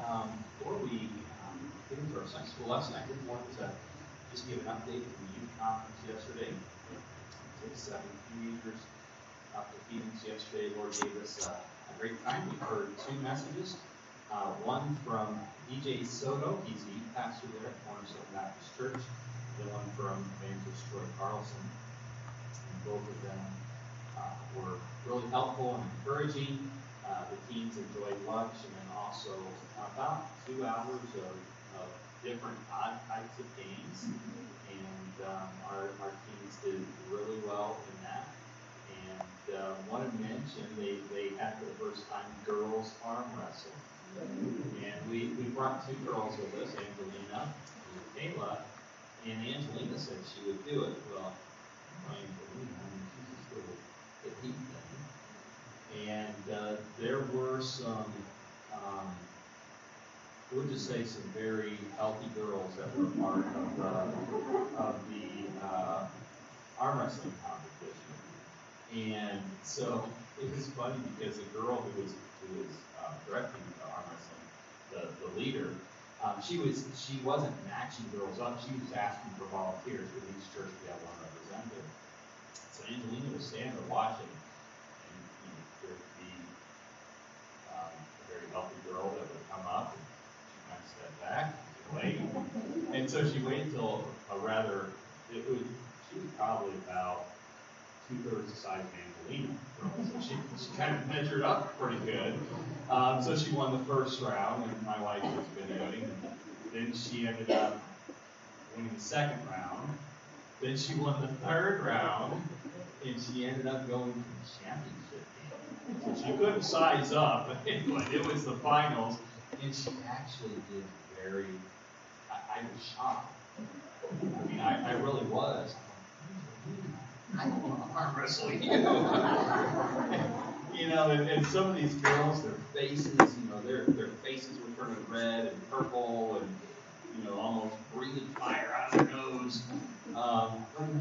Before we get into our Sunday school lesson, I did want to just give an update from the youth conference yesterday. It took 7 teenagers up to Phoenix yesterday. Lord gave us a great time. We heard 2 messages. One from DJ Soto, he's the youth pastor there at Cornerstone Baptist Church. The one from Evangelist Troy Carlson. And both of them were really helpful and encouraging. The teens enjoyed lunch, and then also about 2 hours of different odd types of games. And our teens did really well in that. And wanted to mention they had for the first time girls arm wrestle. And we brought 2 girls with us, Angelina and Kayla. And Angelina said she would do it. Well, Angelina, she's just a little petite thing. And there were some, we'll just say some very healthy girls that were part of the arm wrestling competition. And so it was funny because the girl who was directing the arm wrestling, the leader, she wasn't matching girls up. She was asking for volunteers. With each church we have one representative. So Angelina was standing there watching, and there'd be a very healthy girl that would come up, and she kind of stepped back and wait. And so she waited till she was probably about 2/3 the size of Angelina. So she kind of measured up pretty good. So she won the first round, and my wife was videoing. And then she ended up winning the second round. Then she won the third round, and she ended up going to the championship game. So she couldn't size up, but anyway, it was the finals, and she actually did very. I was shocked. I mean, I really was. I don't want to arm wrestle you. And some of these girls, their faces, their faces were turning red and purple and, almost breathing fire out of their nose. But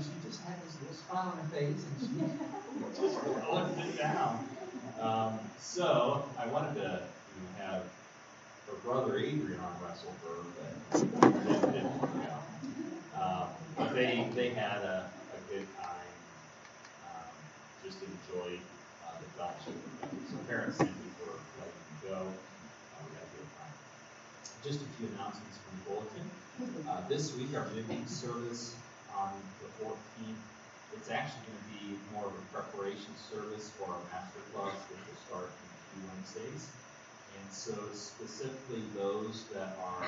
she just had this little smile on her face and she just wasn't it down. So I wanted to have her brother Adrian arm wrestle for her, but it didn't work out. But they had a good time. Just enjoyed the fellowship. So parents, thank you for letting me go. We had a good time. Just a few announcements from the bulletin. This week, our midweek service on the 14th, it's actually going to be more of a preparation service for our master clubs, which will start in 2 Wednesdays. And so specifically those that are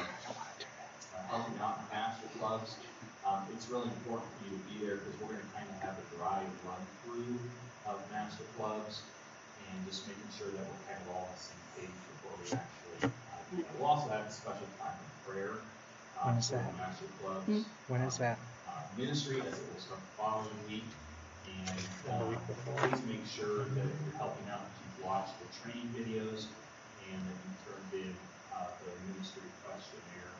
helping out in master clubs, it's really important for you to be there because we're going to kind of have a dry run through of master clubs and just making sure that we're kind of all on the same page before we actually do that. We'll also have a special time of prayer when is for that? the master clubs. When is that? Ministry, as it will start the following week. And The week before. please make sure that if you're helping out, that you've watched the training videos and that you turned in the ministry questionnaire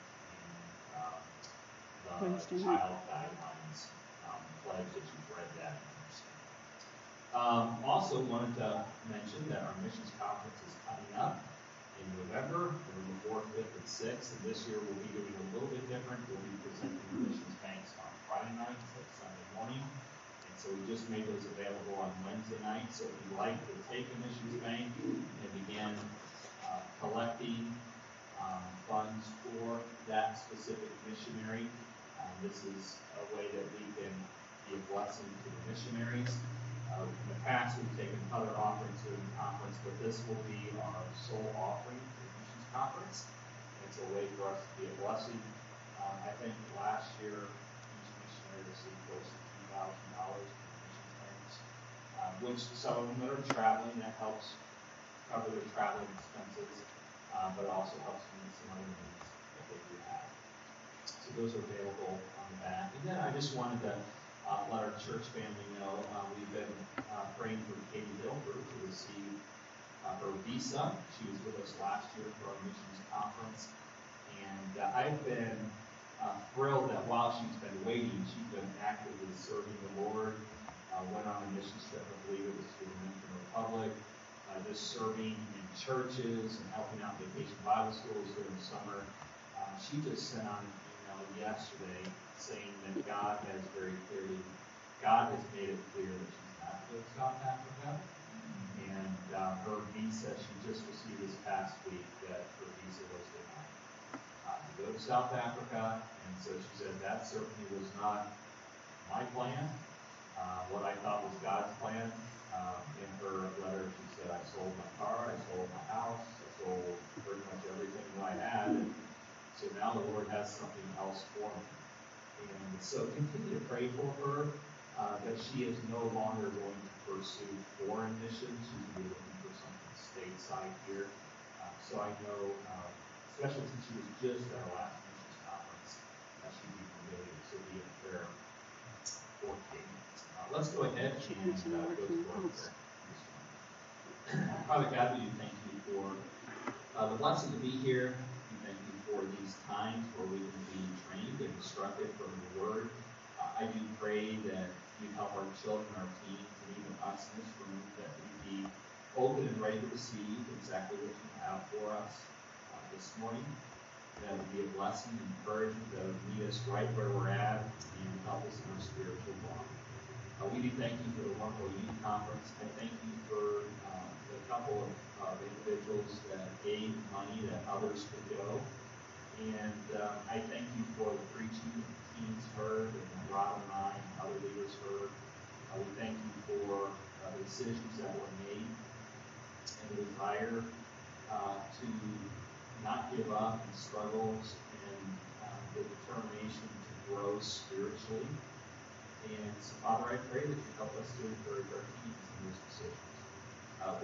and the child guidelines pledge that you've read that and understand. Also wanted to mention that our missions conference is coming up in November 4th, 5th, and 6th. And this year we'll be doing a little bit different. We'll be presenting the missions banks on Friday night instead of Sunday morning. And so we just made those available on Wednesday night. So if you'd like to take a missions bank and begin collecting funds for that specific missionary, this is a way that we can be a blessing to the missionaries. In the past, we've taken other offerings during the conference, but this will be our sole offering for the missions conference. It's a way for us to be a blessing. I think last year, each missionary received close to $2,000 from missions banks, which some of them that are traveling, that helps cover their traveling expenses, but it also helps meet some other needs that they do have. So those are available on the back. And then I just wanted to let our church family know we've been praying for Katie Hilbert to receive her visa. She was with us last year for our missions conference. And I've been thrilled that while she's been waiting, she's been actively serving the Lord. Went on a missions trip, I believe it was to the Dominican Republic, just serving in churches and helping out vacation Bible schools during the summer. She just sent out an email yesterday saying that God has made it clear that she's not to go to South Africa. And her visa, she just received this past week that her visa was denied to go to South Africa. And so she said that certainly was not my plan. What I thought was God's plan. In her letter, she said, I sold my car, I sold my house, I sold pretty much everything that I had. And so now the Lord has something else for me. And so continue to pray for her, that she is no longer going to pursue foreign missions. She's going to be looking for something stateside here. So I know, especially since she was just at our last missions conference, she'd be familiar. So be in prayer for Katie. Let's go ahead and go to our prayer. Father God, we do thank you for the blessing to be here. We thank you for these times where we can be trained and instructed from your word. I do pray that you help our children, our teens, and even us in this room, that we be open and ready to receive exactly what you have for us this morning. That would be a blessing and encouragement that would meet us right where we're at and help us in our spiritual walk. We do thank you for the wonderful youth conference. I thank you for the couple of individuals that gave money that others could go. And I thank you for the preaching that the teens heard and Robin and I and other leaders heard. We thank you for the decisions that were made and the desire to not give up in struggles and the determination to grow spiritually. And so, Father, I pray that you help us to encourage our teens in those decisions.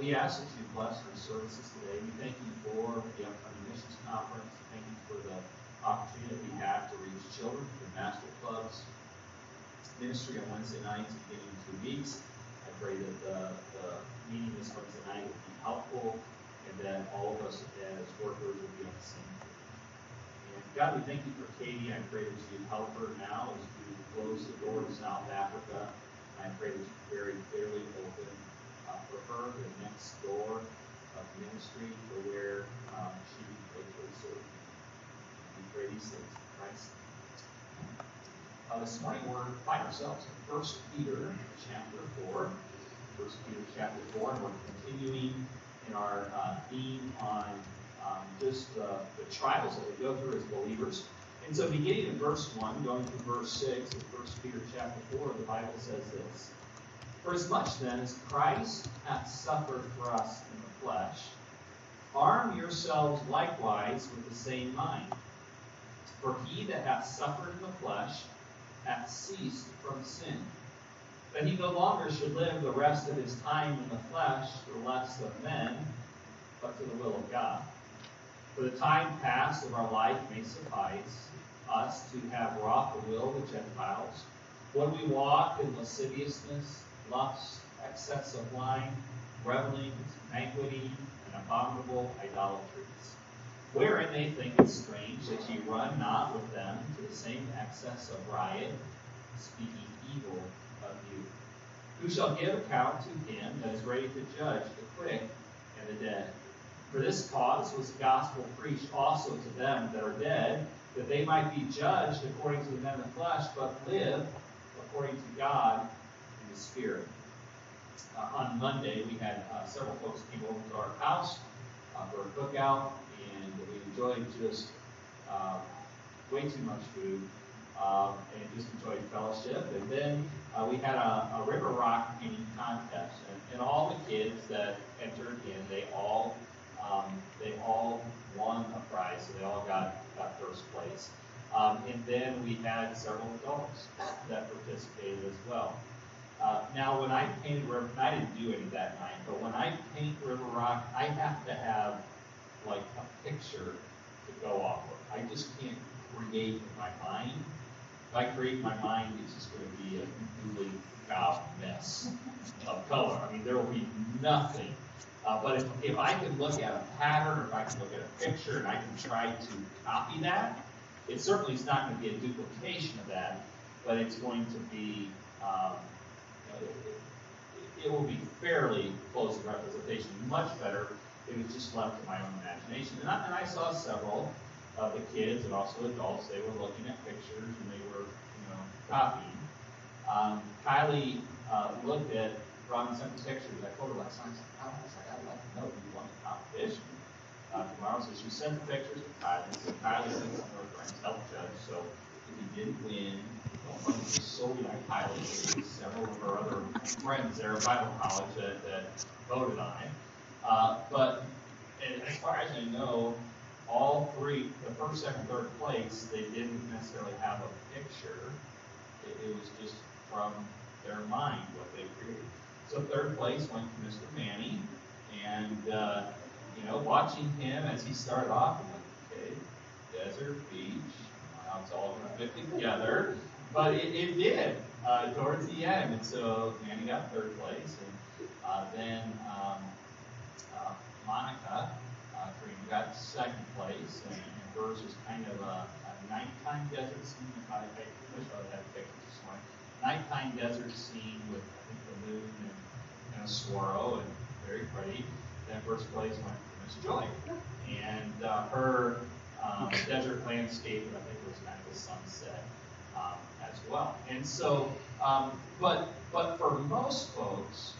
We ask that you bless our services today. We thank you for the upcoming missions conference. Thank you for the opportunity we have to reach children through master clubs, ministry on Wednesday nights beginning in 2 weeks. I pray that the meeting this Wednesday night will be helpful and that all of us as workers will be on the same page. And God, we thank you for Katie. I pray that you help her now as we close the door to South Africa. I pray that you very clearly open for her the next door of ministry for where she can faithfully serve. We pray these things in Christ's name. This morning we're find ourselves in 1 Peter chapter 4. 1 Peter chapter 4, and we're continuing in our theme on just the trials that we go through as believers. And so beginning in verse 1, going through verse 6 of 1 Peter chapter 4, the Bible says this: For as much then as Christ hath suffered for us in the flesh, arm yourselves likewise with the same mind. For he that hath suffered in the flesh hath ceased from sin, that he no longer should live the rest of his time in the flesh to the lust of men, but to the will of God. For the time past of our life may suffice us to have wrought the will of the Gentiles, when we walked in lasciviousness, lust, excess of wine, revelings, banqueting, and abominable idolatries, wherein they think it strange that ye run not with them to the same excess of riot, speaking evil of you. Who shall give account to him that is ready to judge the quick and the dead? For this cause was the gospel preached also to them that are dead, that they might be judged according to the men of the flesh, but live according to God in the Spirit. On Monday, we had several folks came over to our house for a cookout, and we enjoyed just way too much food, and just enjoyed fellowship. And then we had a river rock painting contest, and all the kids that entered in, they all won a prize, so they all got first place. And then we had several adults that participated as well. Now, when I painted river, I didn't do any that night, but when I paint river rock, I have to have like a picture to go off of. I just can't create in my mind. If I create in my mind, it's just going to be a completely foul mess of color. I mean, there will be nothing. But if I can look at a pattern, or if I can look at a picture, and I can try to copy that, it certainly is not going to be a duplication of that, but it's going to be, it will be fairly close representation. Much better if it was just left to my own imagination. And I saw several of the kids and also adults. They were looking at pictures and they were, copying. Kylie looked at, brought me some pictures. I told her last night, I was like, I'd like to know if you won the competition tomorrow. So she sent the pictures to Kylie. So Kylie sent some of her friends help judge. So if he didn't win, don't let me just solely on Kylie. There's several of her other friends there at Bible college that voted on it. But as far as I know, all three, the first, second, third place, they didn't necessarily have a picture. It was just from their mind what they created. So third place went to Mr. Manny, and watching him as he started off, I'm like, okay, desert, beach, now it's all going to fit together. But it did towards the end, and so Manny got third place, and then Monica, Karina got second place, and hers was kind of a nighttime desert scene. I wish I had pictures this morning. Nighttime desert scene with, I think, the moon and a swirl, and very pretty. Then first place went to Miss Joy, and her desert landscape, I think, was kind of a sunset as well. And so, but for most folks,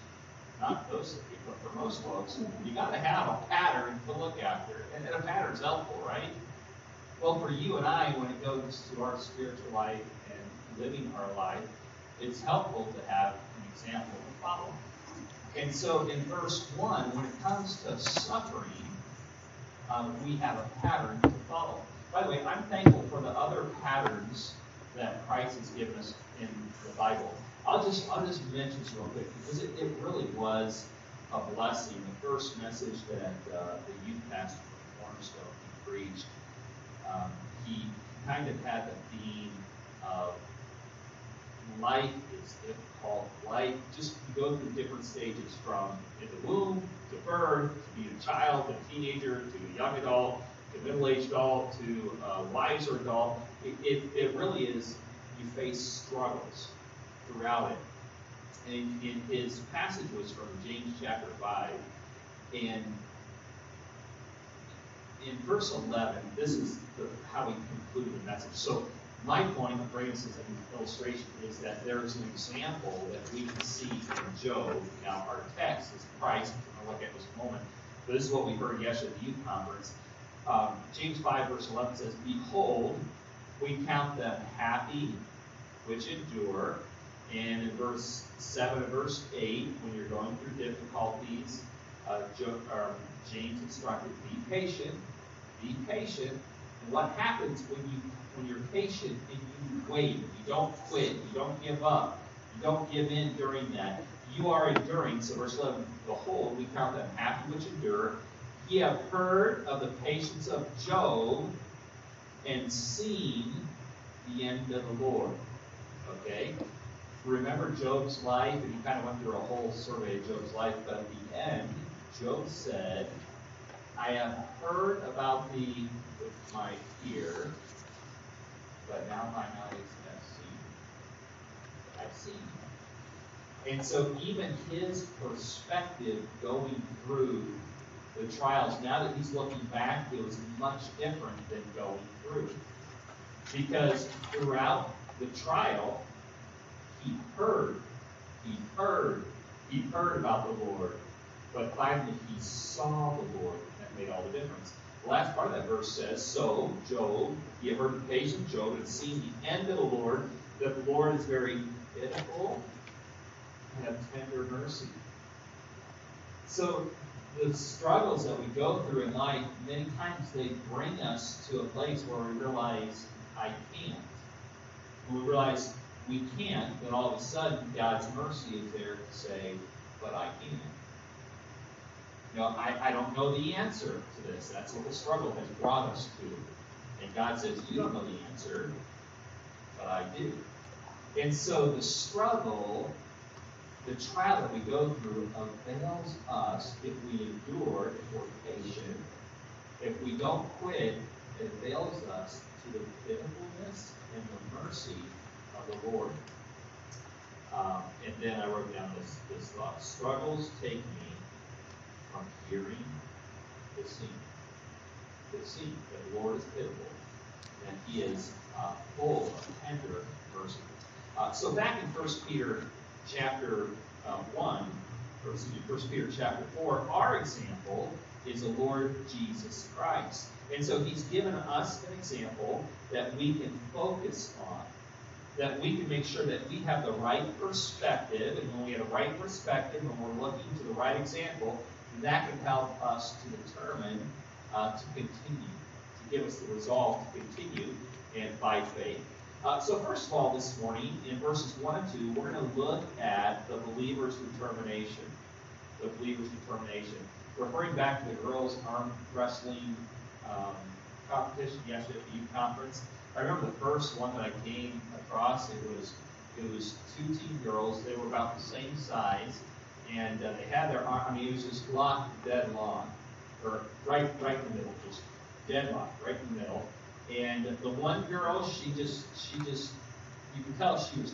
not those of you, but for most folks, you got to have a pattern to look after, and a pattern's helpful, right? Well, for you and I, when it goes to our spiritual life and living our life, it's helpful to have an example to follow. And so in verse 1, when it comes to suffering, we have a pattern to follow. By the way, I'm thankful for the other patterns that Christ has given us in the Bible. I'll just mention this real quick, because it really was a blessing. The first message that the youth pastor from Cornerstone preached, he kind of had the theme of life is difficult. Life, just you go through different stages, from in the womb to birth, to being a child, to a teenager, to a young adult, to middle-aged adult, to a wiser adult. It really is, you face struggles throughout it. And in his passage was from James chapter 5, and in verse 11, this is how he concluded the message. So my point of bringing this as an illustration is that there is an example that we can see from Job. Now, our text is Christ, which we're going to look at in just a moment. But this is what we heard yesterday at the youth conference. James 5, verse 11 says, "Behold, we count them happy which endure." And in verse 7 and verse 8, when you're going through difficulties, James instructed, be patient. Be patient. And what happens when you're patient and you wait, you don't quit, you don't give up, you don't give in during that, you are enduring. So verse 11, "Behold, we count them happy which endure. Ye have heard of the patience of Job, and seen the end of the Lord." Okay? Remember Job's life, and he kind of went through a whole survey of Job's life, but at the end, Job said, "I have heard about thee with my ear, but now mine eyes have seen." I've seen. And so even his perspective going through the trials, now that he's looking back, it was much different than going through. Because throughout the trial, he heard about the Lord, but finally he saw the Lord, and that made all the difference. The last part of that verse says, "So, Job, ye have heard the patient Job, and seen the end of the Lord, that the Lord is very pitiful and of tender mercy." So, the struggles that we go through in life, many times they bring us to a place where we realize, I can't. When we realize we can't, then all of a sudden God's mercy is there to say, but I can. I don't know the answer to this. That's what the struggle has brought us to. And God says, you don't know the answer, but I do. And so the struggle, the trial that we go through, avails us if we endure, if we're patient. If we don't quit, it avails us to the pitifulness and the mercy of the Lord. And then I wrote down this thought: struggles take me from hearing to seeing. To see that the Lord is pitiful, and He is full of tender mercy. So back in 1 Peter chapter 1, or excuse me, 1 Peter chapter 4, our example is the Lord Jesus Christ. And so He's given us an example that we can focus on, that we can make sure that we have the right perspective, and when we have the right perspective, when we're looking to the right example, that can help us to determine to continue, to give us the resolve to continue and by faith. So first of all, this morning, in verses 1 and 2, we're going to look at the believer's determination. The believer's determination. Referring back to the girls' arm wrestling competition yesterday at the youth conference, I remember the first one that I came across. It was 2 teen girls. They were about the same size, and they had their arm. I mean, it was just locked dead long, or right in the middle, just deadlocked right in the middle. And the one girl, she just, you could tell she was